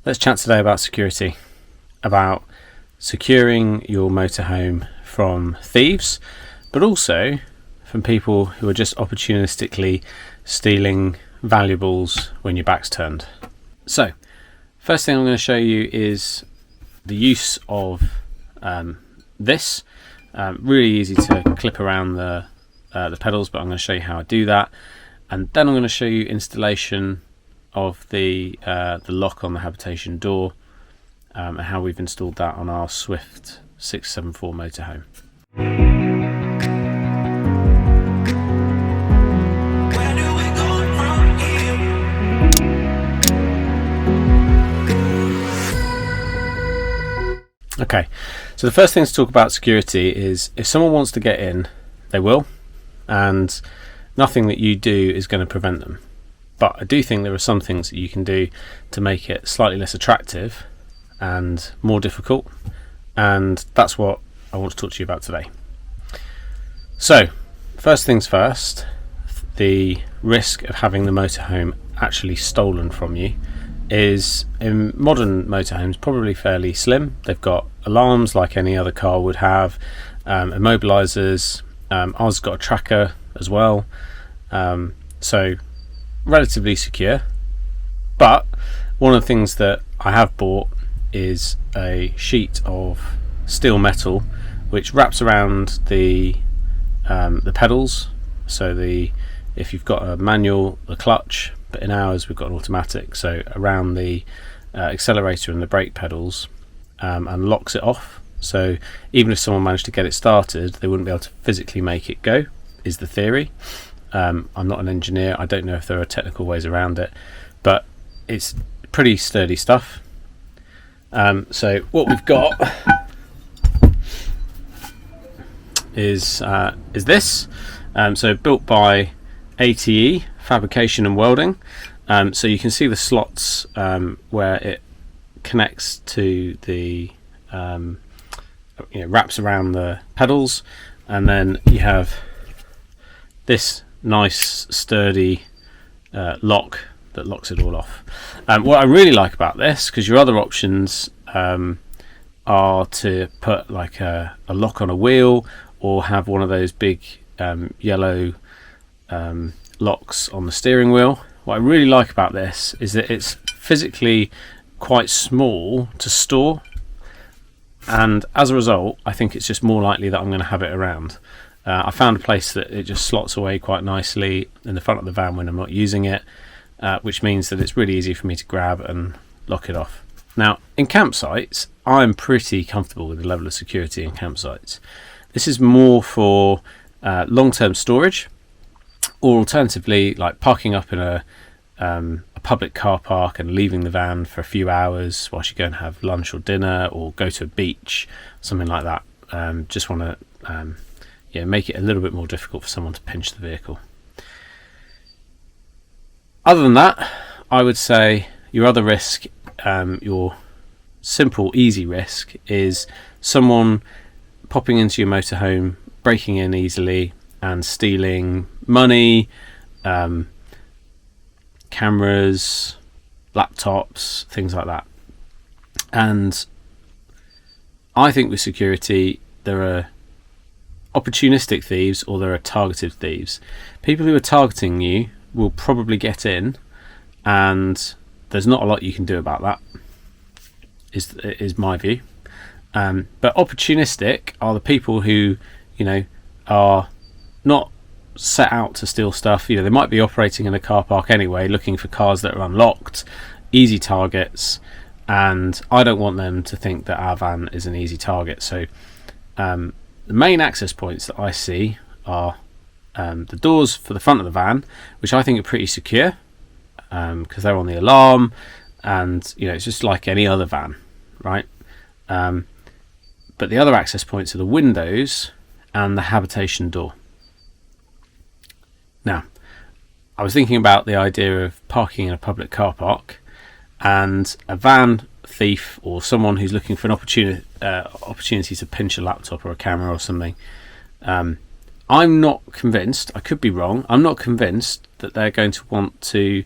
Let's chat today about security, about securing your motorhome from thieves, but also from people who are just opportunistically stealing valuables when your back's turned. So, first thing I'm going to show you is the use of this. Really easy to clip around the pedals, but I'm going to show you how I do that, and then I'm going to show you installation of the lock on the Habitation door, and how we've installed that on our Swift 674 motorhome. Okay, so the first thing to talk about security is if someone wants to get in, they will, and nothing that you do is going to prevent them. But I do think there are some things that you can do to make it slightly less attractive and more difficult, and that's what I want to talk to you about today. So, first things first, the risk of having the motorhome actually stolen from you is, in modern motorhomes, probably fairly slim. They've got alarms like any other car would have, immobilizers. Ours has got a tracker as well, so relatively secure. But one of the things that I have bought is a sheet of steel metal which wraps around the pedals. So if you've got a manual, the clutch, but in ours we've got an automatic, so around the accelerator and the brake pedals, and locks it off. So even if someone managed to get it started, they wouldn't be able to physically make it go, is the theory. I'm not an engineer, I don't know if there are technical ways around it, but it's pretty sturdy stuff. So what we've got is this. So built by ATE, Fabrication and Welding. So you can see the slots where it connects to the wraps around the pedals, and then you have this nice sturdy lock that locks it all off. What I really like about this, because your other options are to put like a lock on a wheel, or have one of those big yellow locks on the steering wheel. What I really like about this is that it's physically quite small to store, and as a result I think it's just more likely that I'm going to have it around. I found a place that it just slots away quite nicely in the front of the van when I'm not using it, which means that it's really easy for me to grab and lock it off. Now, in campsites, I'm pretty comfortable with the level of security in campsites. This is more for long-term storage, or alternatively like parking up in a public car park and leaving the van for a few hours whilst you go and have lunch or dinner, or go to a beach, something like that. Just want to make it a little bit more difficult for someone to pinch the vehicle. Other than that, I would say your other risk, your simple, easy risk, is someone popping into your motorhome, breaking in easily and stealing money, cameras, laptops, things like that. And I think with security, there are opportunistic thieves or there are targeted thieves. People who are targeting you will probably get in, and there's not a lot you can do about that, is my view. But opportunistic are the people who, are not set out to steal stuff. They might be operating in a car park anyway, looking for cars that are unlocked, easy targets, and I don't want them to think that our van is an easy target. So the main access points that I see are the doors for the front of the van, which I think are pretty secure, because they're on the alarm, and it's just like any other van, right? But the other access points are the windows and the Habitation door. Now, I was thinking about the idea of parking in a public car park, and a van thief or someone who's looking for an opportunity to pinch a laptop or a camera or something. I'm not convinced, I could be wrong, I'm not convinced that they're going to want to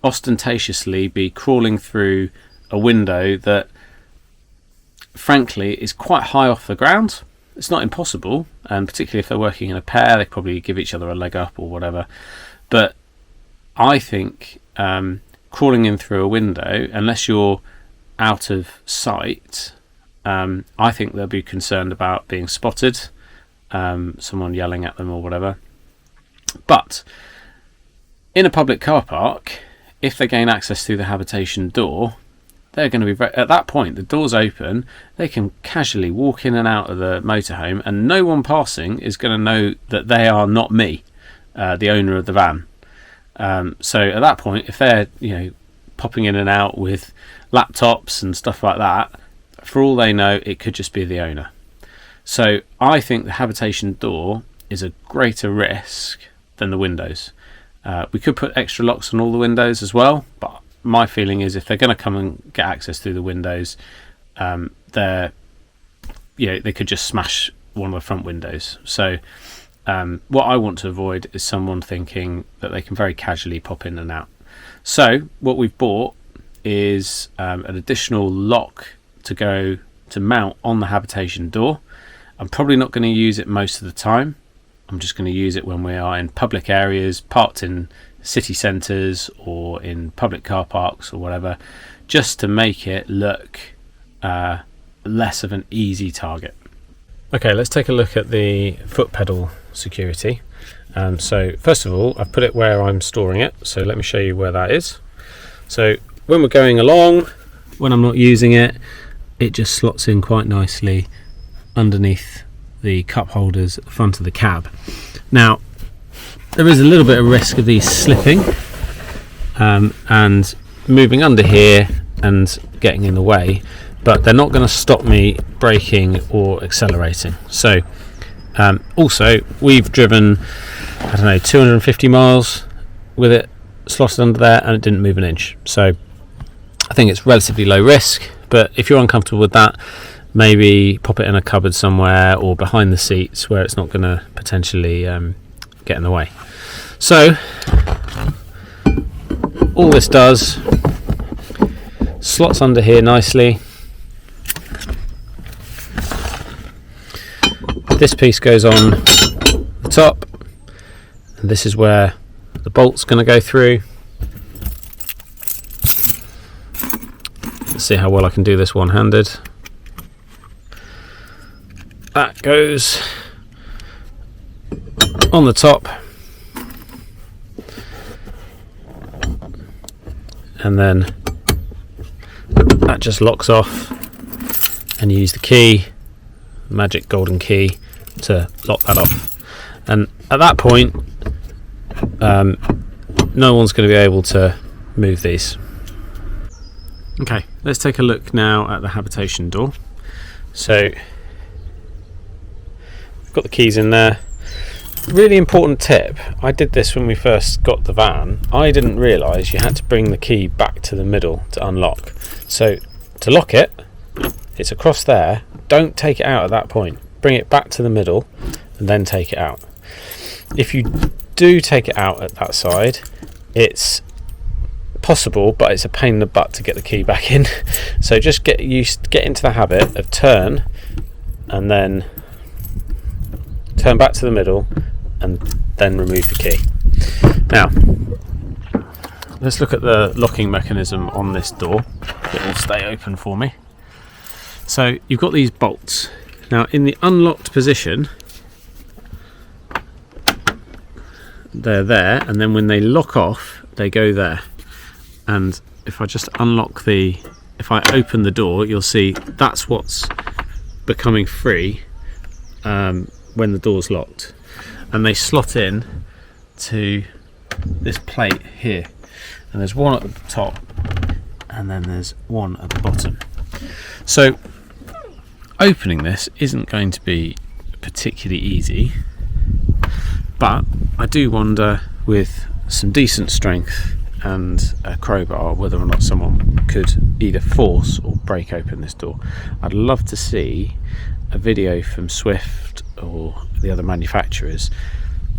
ostentatiously be crawling through a window that frankly is quite high off the ground. It's not impossible, and particularly if they're working in a pair, they probably give each other a leg up or whatever. But I think crawling in through a window, unless you're out of sight, I think they'll be concerned about being spotted, someone yelling at them or whatever. But in a public car park, if they gain access through the habitation door, they're going to be at that point, the door's open, they can casually walk in and out of the motorhome, and no one passing is going to know that they are not me, the owner of the van. So at that point, if they're popping in and out with laptops and stuff like that, for all they know, it could just be the owner. So I think the habitation door is a greater risk than the windows. We could put extra locks on all the windows as well, but my feeling is if they're going to come and get access through the windows, they could just smash one of the front windows. So what I want to avoid is someone thinking that they can very casually pop in and out. So what we've bought is an additional lock to mount on the habitation door. I'm probably not going to use it most of the time. I'm just going to use it when we are in public areas, parked in city centres or in public car parks or whatever, just to make it look less of an easy target. Okay, let's take a look at the foot pedal security. So first of all, I've put it where I'm storing it, so let me show you where that is. So when we're going along, when I'm not using it, it just slots in quite nicely underneath the cup holders at the front of the cab. Now, there is a little bit of risk of these slipping and moving under here and getting in the way, but they're not going to stop me braking or accelerating. So also, we've driven 250 miles with it slotted under there, and it didn't move an inch. So I think it's relatively low risk, but if you're uncomfortable with that, maybe pop it in a cupboard somewhere or behind the seats where it's not going to potentially get in the way. So all this does, slots under here nicely. This piece goes on the top, and this is where the bolt's going to go through. Let's see how well I can do this one-handed. That goes on the top, and then that just locks off, and you use the key, magic golden key, to lock that off. And at that point, no one's going to be able to move these. Okay, let's take a look now at the habitation door. So got the keys in there. Really important tip, I did this when we first got the van. I didn't realise you had to bring the key back to the middle to unlock. So to lock it, it's across there. Don't take it out at that point. Bring it back to the middle and then take it out. If you do take it out at that side, it's possible, but it's a pain in the butt to get the key back in. So just get into the habit of turn and then turn back to the middle and then remove the key. Now let's look at the locking mechanism on this door. It will stay open for me. So you've got these bolts. Now in the unlocked position, they're there, and then when they lock off, they go there. And if I just if I open the door, you'll see that's what's becoming free when the door's locked. And they slot in to this plate here. And there's one at the top, and then there's one at the bottom. So opening this isn't going to be particularly easy, but I do wonder, with some decent strength and a crowbar, whether or not someone could either force or break open this door. I'd love to see a video from Swift or the other manufacturers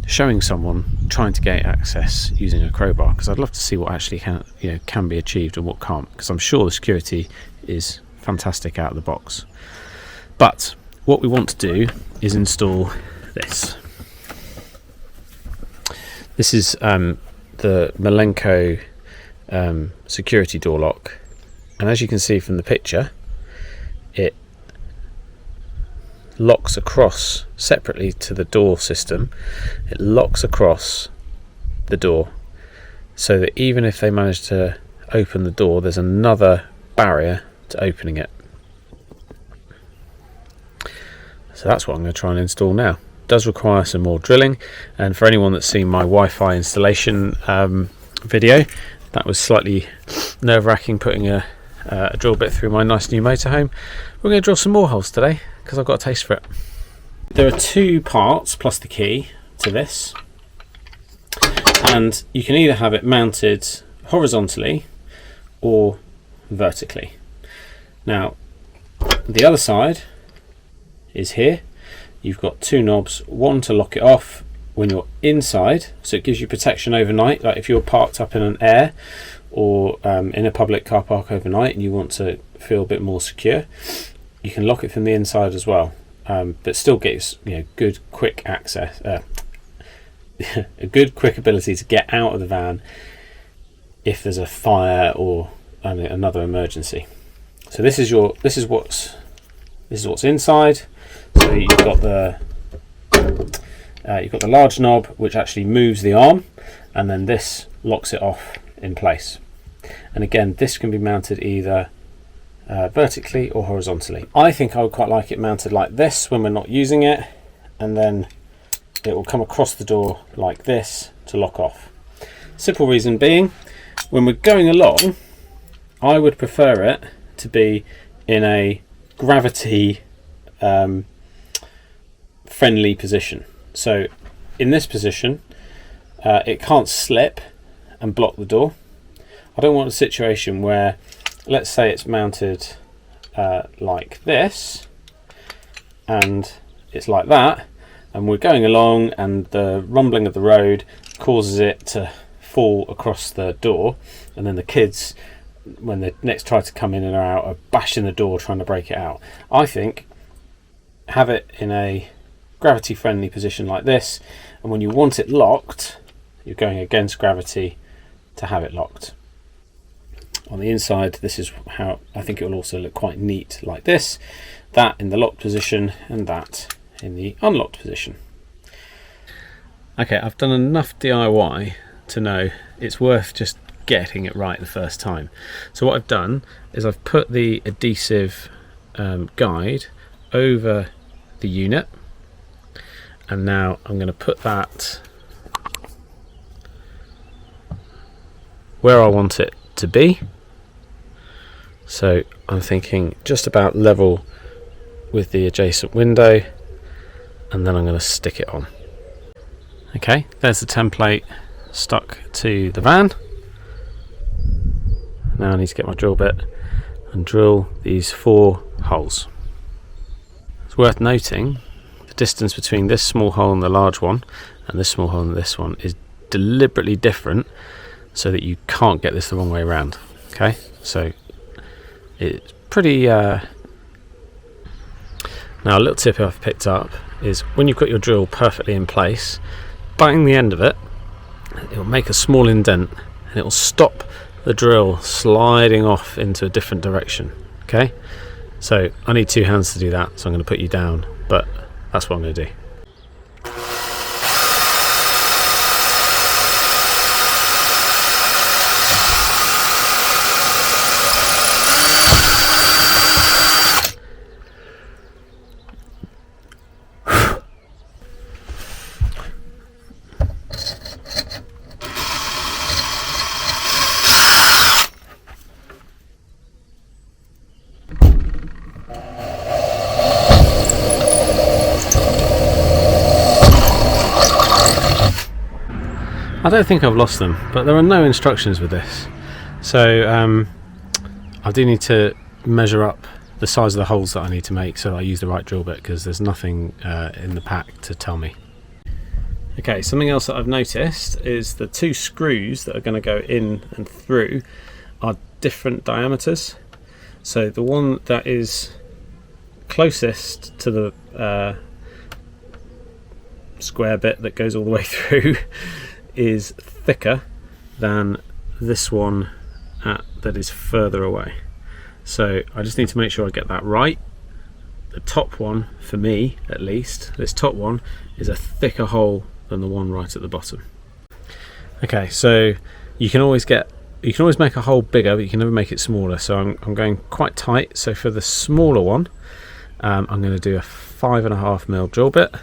showing someone trying to gain access using a crowbar, because I'd love to see what actually can be achieved and what can't, because I'm sure the security is fantastic out of the box. But what we want to do is install this. This is the Malenko security door lock, and as you can see from the picture, it locks across separately to the door system. It locks across the door, so that even if they manage to open the door, there's another barrier to opening it. So that's what I'm going to try and install now. It does require some more drilling, and for anyone that's seen my Wi-Fi installation video, that was slightly nerve-wracking, putting a drill bit through my nice new motorhome. We're going to drill some more holes today because I've got a taste for it. There are 2 parts plus the key to this, and you can either have it mounted horizontally or vertically. Now the other side is here. You've got 2 knobs, one to lock it off when you're inside, so it gives you protection overnight. Like if you're parked up in an air or in a public car park overnight and you want to feel a bit more secure, you can lock it from the inside as well, but still gives good quick access, a good quick ability to get out of the van if there's a fire or another emergency. So this is what's inside. So you've got the large knob which actually moves the arm, and then this locks it off in place. And again, this can be mounted either vertically or horizontally. I think I would quite like it mounted like this when we're not using it, and then it will come across the door like this to lock off. Simple reason being, when we're going along, I would prefer it to be in a gravity friendly position. So in this position, it can't slip and block the door. I don't want a situation where, let's say it's mounted like this, and it's like that, and we're going along and the rumbling of the road causes it to fall across the door, and then the kids, when they next try to come in and out, are bashing the door trying to break it out. I think have it in a gravity friendly position like this, and when you want it locked, you're going against gravity to have it locked. On the inside, this is how I think it will also look quite neat, like this, that in the locked position and that in the unlocked position. Okay, I've done enough DIY to know it's worth just getting it right the first time. So what I've done is I've put the adhesive guide over the unit, and now I'm going to put that where I want it to be. So I'm thinking just about level with the adjacent window, and then I'm going to stick it on. Okay, there's the template stuck to the van. Now I need to get my drill bit and drill these 4 holes. It's worth noting the distance between this small hole and the large one, and this small hole and this one, is deliberately different so that you can't get this the wrong way around. Okay, so it's pretty now a little tip I've picked up is when you've got your drill perfectly in place, bang the end of it, it will make a small indent and it will stop the drill sliding off into a different direction. Okay, so I need 2 hands to do that, so I'm going to put you down, but that's what I'm going to do. I don't think I've lost them, but there are no instructions with this, so I do need to measure up the size of the holes that I need to make so I use the right drill bit, because there's nothing in the pack to tell me. Okay, something else that I've noticed is the two screws that are going to go in and through are different diameters. So the one that is closest to the square bit that goes all the way through is thicker than this one that is further away. So I just need to make sure I get that right. The top one, for me at least, this top one is a thicker hole than the one right at the bottom. Okay, so you can always make a hole bigger, but you can never make it smaller. So I'm going quite tight. So for the smaller one, I'm going to do a 5.5mm drill bit,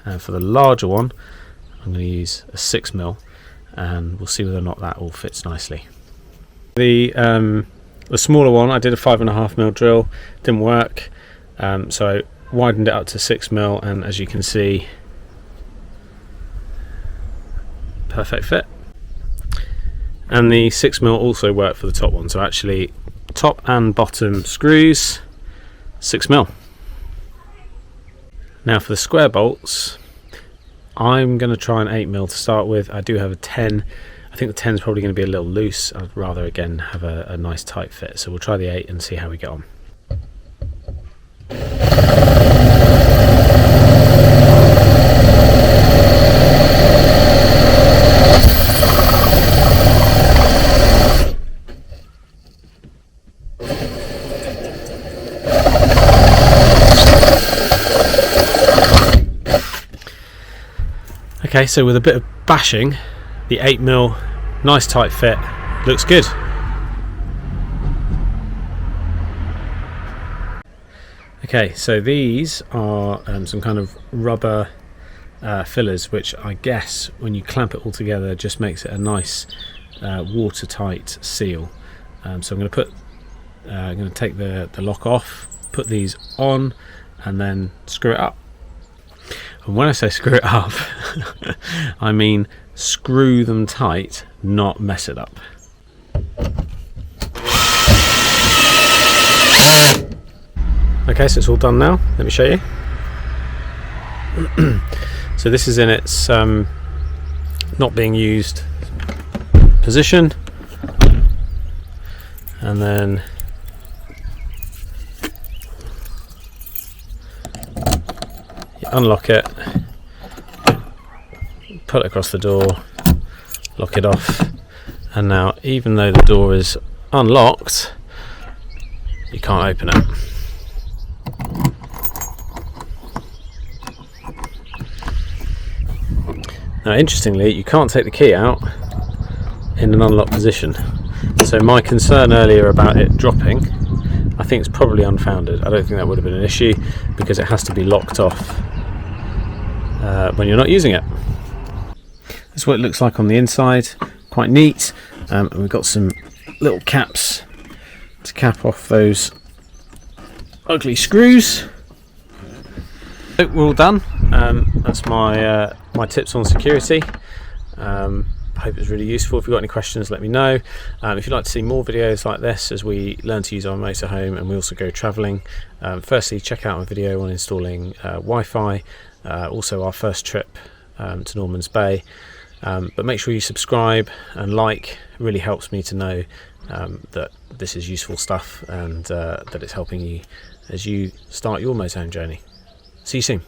and for the larger one, I'm going to use a 6mm, and we'll see whether or not that all fits nicely. The smaller one, I did a 5.5mm drill, didn't work, so I widened it up to 6mm, and as you can see, perfect fit. And the 6mm also worked for the top one, so actually top and bottom screws 6mm. Now for the square bolts, I'm going to try an 8mm to start with. I do have a 10. I think the 10 is probably going to be a little loose. I'd rather again have a nice tight fit, so we'll try the 8 and see how we get on. Okay, so with a bit of bashing, the 8mm, nice tight fit, looks good. Okay, so these are some kind of rubber fillers, which I guess when you clamp it all together just makes it a nice watertight seal. So I'm going to take the lock off, put these on, and then screw it up. And when I say screw it up, I mean screw them tight, not mess it up. Okay, so it's all done now. Let me show you. So this is in its not being used position, and then you unlock it, put it across the door, lock it off, and now even though the door is unlocked, you can't open it. Now interestingly, you can't take the key out in an unlocked position, so my concern earlier about it dropping, I think it's probably unfounded. I don't think that would have been an issue because it has to be locked off when you're not using it. That's what it looks like on the inside, quite neat, and we've got some little caps to cap off those ugly screws. So we're all done. That's my tips on security. I hope it's really useful. If you've got any questions, let me know. If you'd like to see more videos like this as we learn to use our motorhome and we also go travelling, firstly check out my video on installing Wi-Fi, also our first trip to Norman's Bay. But make sure you subscribe and like. It really helps me to know that this is useful stuff and that it's helping you as you start your motorhome journey. See you soon.